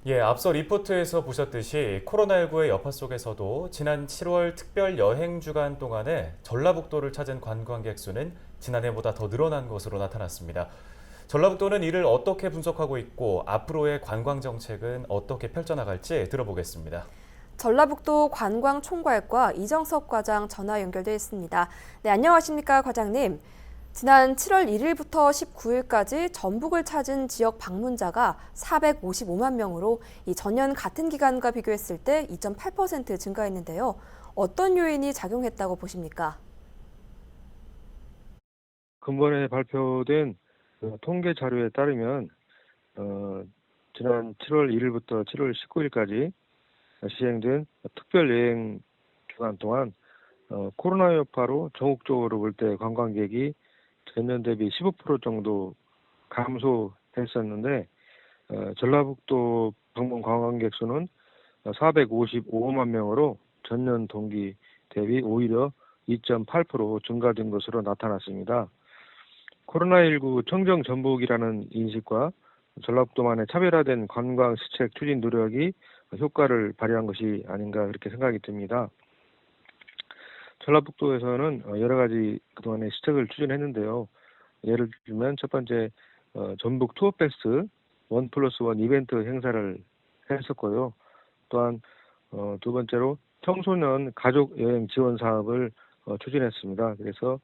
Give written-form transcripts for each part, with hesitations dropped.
예, 앞서 리포트에서 보셨듯이 코로나19의 여파 속에서도 지난 7월 특별 여행 주간 동안에 전라북도를 찾은 관광객 수는 지난해보다 더 늘어난 것으로 나타났습니다. 전라북도는 이를 어떻게 분석하고 있고 앞으로의 관광 정책은 어떻게 펼쳐나갈지 들어보겠습니다. 전라북도 관광총괄과 이정석 과장 전화 연결돼 있습니다. 네, 안녕하십니까, 과장님. 지난 7월 1일부터 19일까지 전북을 찾은 지역 방문자가 455만 명으로 이 전년 같은 기간과 비교했을 때 2.8% 증가했는데요. 어떤 요인이 작용했다고 보십니까? 근본에 발표된 통계 자료에 따르면 지난 7월 1일부터 7월 19일까지 시행된 특별 여행 기간 동안 코로나 여파로 전국적으로 볼 때 관광객이 전년 대비 15% 정도 감소했었는데 전라북도 방문 관광객 수는 455만 명으로 전년 동기 대비 오히려 2.8% 증가된 것으로 나타났습니다. 코로나19 청정 전북이라는 인식과 전라북도만의 차별화된 관광 시책 추진 노력이 효과를 발휘한 것이 아닌가 그렇게 생각이 듭니다. 전라북도에서는 여러 가지 그동안에 시책을 추진했는데요. 예를 들면 첫 번째 전북 투어페스트 1+1 이벤트 행사를 했었고요. 또한 두 번째로 청소년 가족 여행 지원 사업을 추진했습니다. 그래서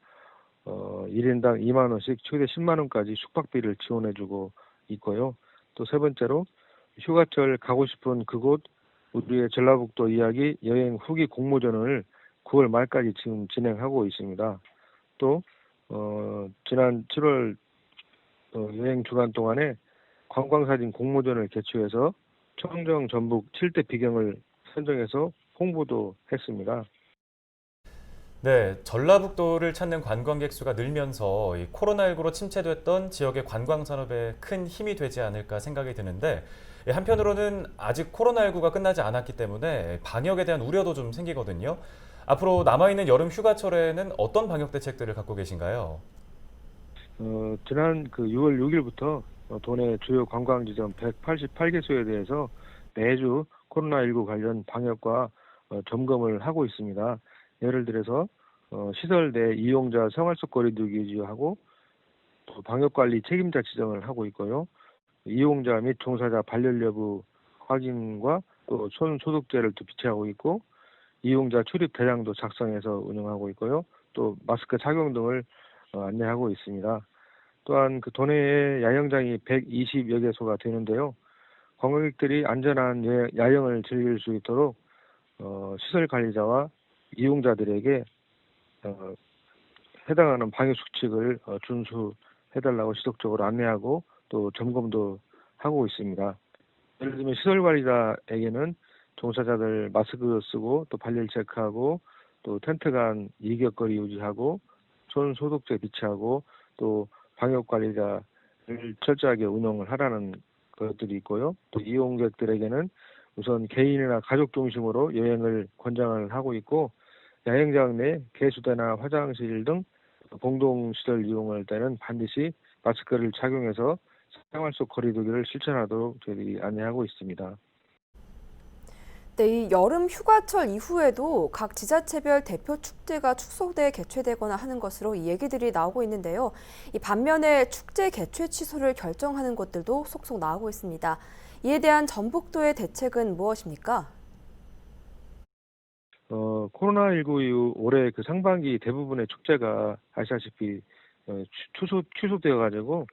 1인당 2만 원씩 최대 10만 원까지 숙박비를 지원해주고 있고요. 또 세 번째로 휴가철 가고 싶은 그곳 우리의 전라북도 이야기 여행 후기 공모전을 9월 말까지 지금 진행하고 있습니다. 또 지난 7월 여행 주간 동안에 관광사진 공모전을 개최해서 청정 전북 7대 비경을 선정해서 홍보도 했습니다. 네, 전라북도를 찾는 관광객 수가 늘면서 이 코로나19로 침체됐던 지역의 관광 산업에 큰 힘이 되지 않을까 생각이 드는데 한편으로는 아직 코로나19가 끝나지 않았기 때문에 방역에 대한 우려도 좀 생기거든요. 앞으로 남아있는 여름 휴가철에는 어떤 방역 대책들을 갖고 계신가요? 지난 6월 6일부터 도내 주요 관광지점 188개소에 대해서 매주 코로나19 관련 방역과 점검을 하고 있습니다. 예를 들어서 시설 내 이용자 생활속 거리두기 유지하고 또 방역관리 책임자 지정을 하고 있고요. 이용자 및 종사자 발열 여부 확인과 또 손 소독제를 또 비치하고 있고 이용자 출입 대장도 작성해서 운영하고 있고요. 또 마스크 착용 등을 안내하고 있습니다. 또한 그 도내에 야영장이 120여 개소가 되는데요. 관광객들이 안전한 야영을 즐길 수 있도록 시설 관리자와 이용자들에게 해당하는 방역 수칙을 준수해달라고 지속적으로 안내하고 또 점검도 하고 있습니다. 예를 들면 시설 관리자에게는 종사자들 마스크 쓰고 또 발열 체크하고 또 텐트 간 이격거리 유지하고 손 소독제 비치하고 또 방역 관리자를 철저하게 운영을 하라는 것들이 있고요. 또 이용객들에게는 우선 개인이나 가족 중심으로 여행을 권장을 하고 있고 야영장 내 개수대나 화장실 등 공동시설 이용할 때는 반드시 마스크를 착용해서 생활 속 거리두기를 실천하도록 저희들이 안내하고 있습니다. 네, 이 여름 휴가철 이후에도 각 지자체별 대표 축제가 축소돼 개최되거나 하는 것으로 이 얘기들이 나오고 있는데요. 이 반면에 축제 개최 취소를 결정하는 곳들도 속속 나오고 있습니다. 이에 대한 전북도의 대책은 무엇입니까? 코로나19 이후 올해 그 상반기 대부분의 축제가 아시다시피 취소되어 가지고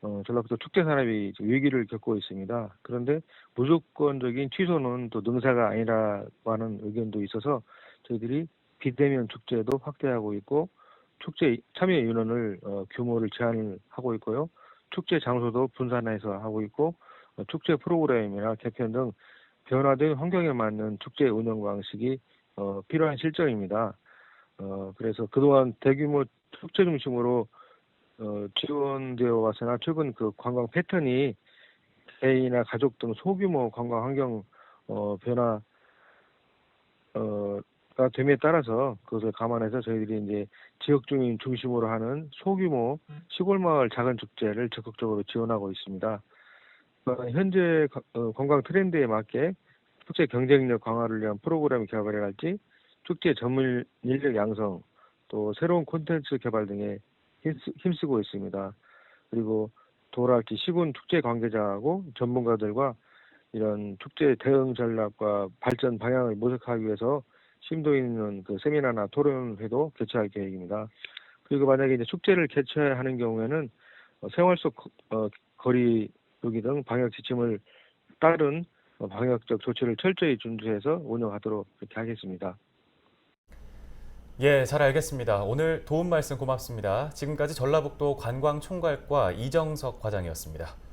전라북도 축제 산업이 위기를 겪고 있습니다. 그런데 무조건적인 취소는 또 능사가 아니라고 하는 의견도 있어서 저희들이 비대면 축제도 확대하고 있고 축제 참여 인원을 규모를 제한을 하고 있고요. 축제 장소도 분산해서 하고 있고 축제 프로그램이나 개편 등 변화된 환경에 맞는 축제 운영 방식이 필요한 실정입니다. 그래서 그동안 대규모 축제 중심으로 지원되어 왔으나 최근 그 관광 패턴이 개인이나 가족 등 소규모 관광 환경 변화가 됨에 따라서 그것을 감안해서 저희들이 이제 지역 주민 중심으로 하는 소규모 시골 마을 작은 축제를 적극적으로 지원하고 있습니다. 현재 관광 트렌드에 맞게 축제 경쟁력 강화를 위한 프로그램 개발이랄지 축제 전문 인력 양성 또 새로운 콘텐츠 개발 등에 힘쓰고 있습니다. 그리고 도랄지 시군 축제 관계자하고 전문가들과 이런 축제 대응 전략과 발전 방향을 모색하기 위해서 심도 있는 그 세미나나 토론회도 개최할 계획입니다. 그리고 만약에 이제 축제를 개최하는 경우에는 생활 속 거리 두기 등 방역 지침을 따른 방역적 조치를 철저히 준수해서 운영하도록 그렇게 하겠습니다. 예, 잘 알겠습니다. 오늘 도움 말씀 고맙습니다. 지금까지 전라북도 관광총괄과 이정석 과장이었습니다.